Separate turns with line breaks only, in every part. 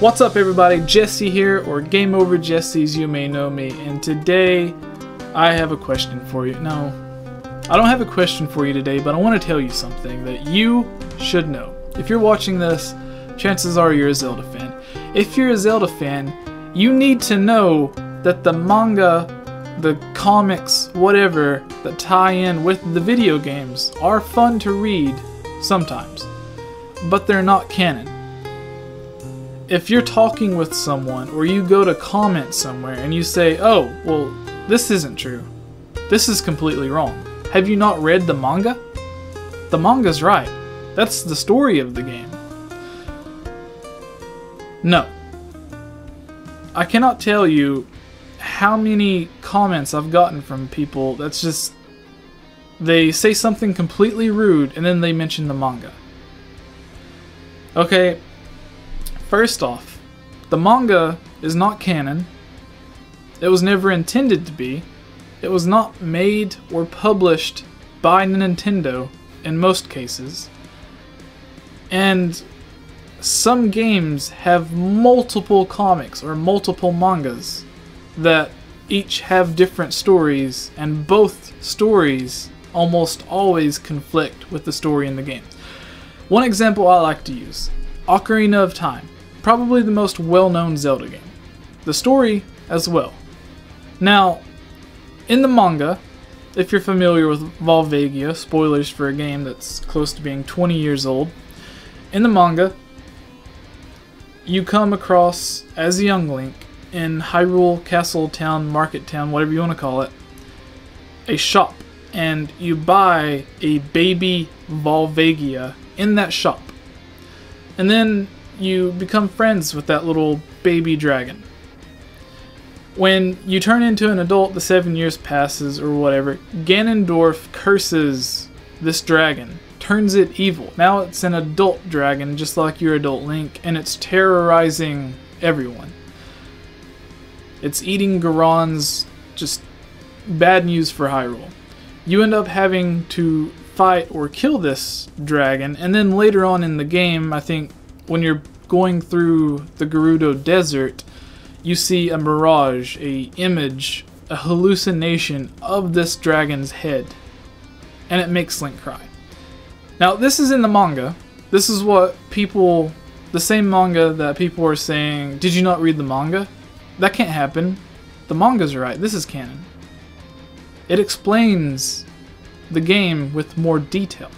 What's up everybody, Jesse here, or Game Over Jesse as you may know me, and today I have a question for you. No, I don't have a question for you today, but I want to tell you something that you should know. If you're watching this, chances are you're a Zelda fan. If you're a Zelda fan, you need to know that the manga, the comics, whatever, that tie in with the video games are fun to read sometimes, but they're not canon. If you're talking with someone or you go to comment somewhere and you say, oh, well, this isn't true. This is completely wrong. Have you not read the manga? The manga's right. That's the story of the game. No. I cannot tell you how many comments I've gotten from people that's just, they say something completely rude and then they mention the manga. Okay. First off, the manga is not canon. It was never intended to be. It was not made or published by Nintendo in most cases. And some games have multiple comics or multiple mangas that each have different stories, and both stories almost always conflict with the story in the game. One example I like to use, Ocarina of Time. Probably the most well-known Zelda game. The story as well. Now, in the manga, if you're familiar with Volvagia, spoilers for a game that's close to being 20 years old, in the manga, you come across, as a young Link, in Hyrule Castle Town, Market Town, whatever you want to call it, a shop, and you buy a baby Volvagia in that shop. And then you become friends with that little baby dragon. When you turn into an adult, the 7 years passes or whatever, Ganondorf curses this dragon, turns it evil. Now it's an adult dragon, just like your adult Link, and it's terrorizing everyone. It's eating Gorons, just bad news for Hyrule. You end up having to fight or kill this dragon, and then later on in the game, I think when you're going through the Gerudo Desert, you see a mirage, a image, a hallucination of this dragon's head, and it makes Link cry. Now this is in the manga. This is what people, the same manga that people are saying, did you not read the manga? That can't happen. The manga's right. This is canon. It explains the game with more detail.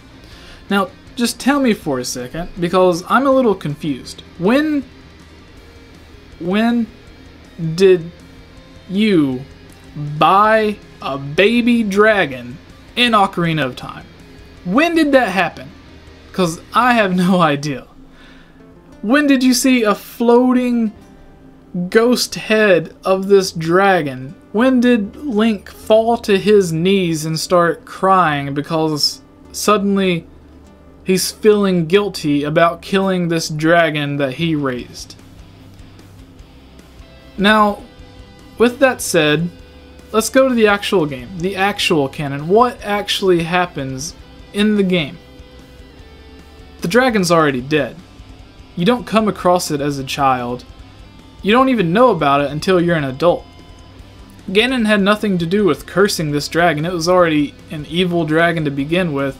Now, just tell me for a second, because I'm a little confused. When did you buy a baby dragon in Ocarina of Time? When did that happen? Because I have no idea. When did you see a floating ghost head of this dragon? When did Link fall to his knees and start crying because suddenly he's feeling guilty about killing this dragon that he raised? Now, with that said, let's go to the actual game, the actual canon. What actually happens in the game? The dragon's already dead. You don't come across it as a child. You don't even know about it until you're an adult. Ganon had nothing to do with cursing this dragon. It was already an evil dragon to begin with.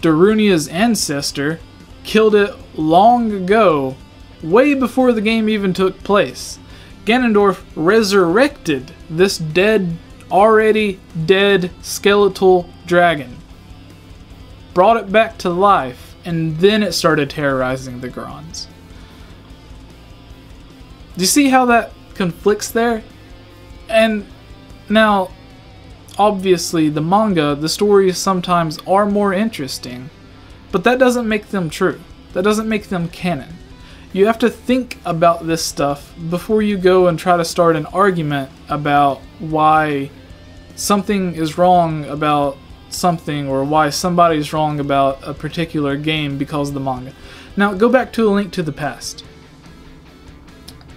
Darunia's ancestor killed it long ago, way before the game even took place. Ganondorf resurrected this already dead skeletal dragon, brought it back to life, and then it started terrorizing the Gorons. Do you see how that conflicts there? And now, obviously, the manga, the stories sometimes are more interesting, but that doesn't make them true. That doesn't make them canon. You have to think about this stuff before you go and try to start an argument about why something is wrong about something, or why somebody's wrong about a particular game because of the manga. Now, go back to A Link to the Past.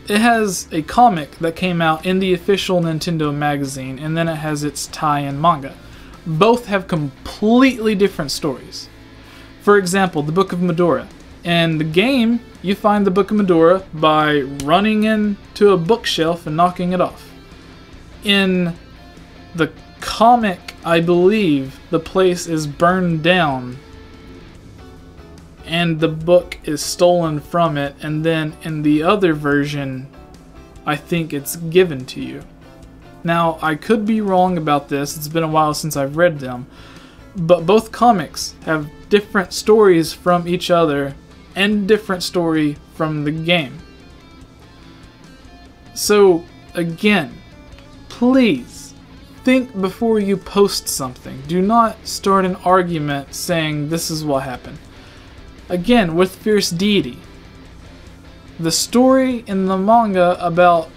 It has a comic that came out in the official Nintendo magazine, and then it has its tie-in manga. Both have completely different stories. For example, the Book of Medora. In the game, you find the Book of Medora by running into a bookshelf and knocking it off. In the comic, I believe, the place is burned down and the book is stolen from it, and then in the other version, I think it's given to you. Now, I could be wrong about this, it's been a while since I've read them, but both comics have different stories from each other and different story from the game. So, again, please think before you post something. Do not start an argument saying this is what happened. Again, with Fierce Deity, the story in the manga about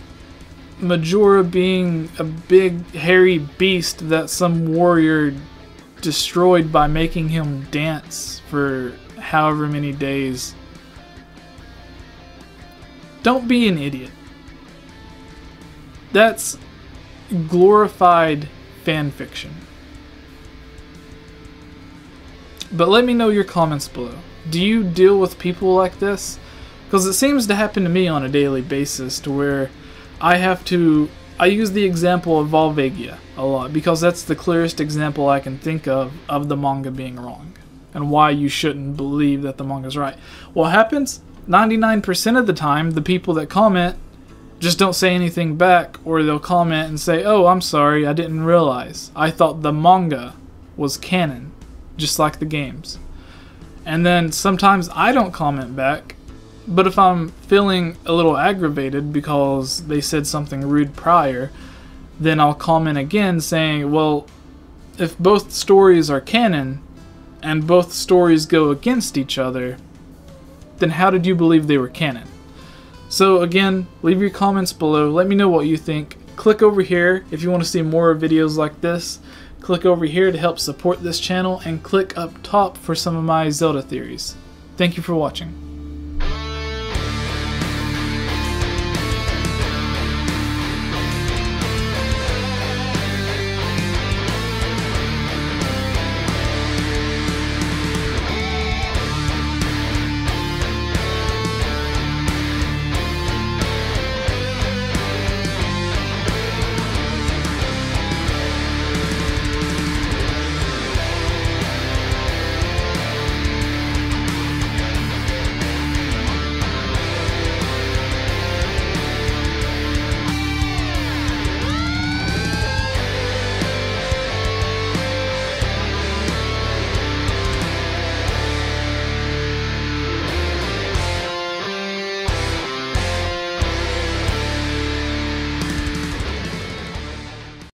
Majora being a big hairy beast that some warrior destroyed by making him dance for however many days. Don't be an idiot. That's glorified fan fiction. But let me know your comments below. Do you deal with people like this? Because it seems to happen to me on a daily basis, to where I use the example of Volvagia a lot because that's the clearest example I can think of the manga being wrong and why you shouldn't believe that the manga's right. What happens? 99% of the time, the people that comment just don't say anything back, or they'll comment and say, "Oh, I'm sorry, I didn't realize. I thought the manga was canon, just like the games." And then sometimes I don't comment back, but if I'm feeling a little aggravated because they said something rude prior, then I'll comment again saying, well, if both stories are canon and both stories go against each other, then how did you believe they were canon? So again, leave your comments below. Let me know what you think. Click over here if you want to see more videos like this. Click over here to help support this channel, and click up top for some of my Zelda theories. Thank you for watching.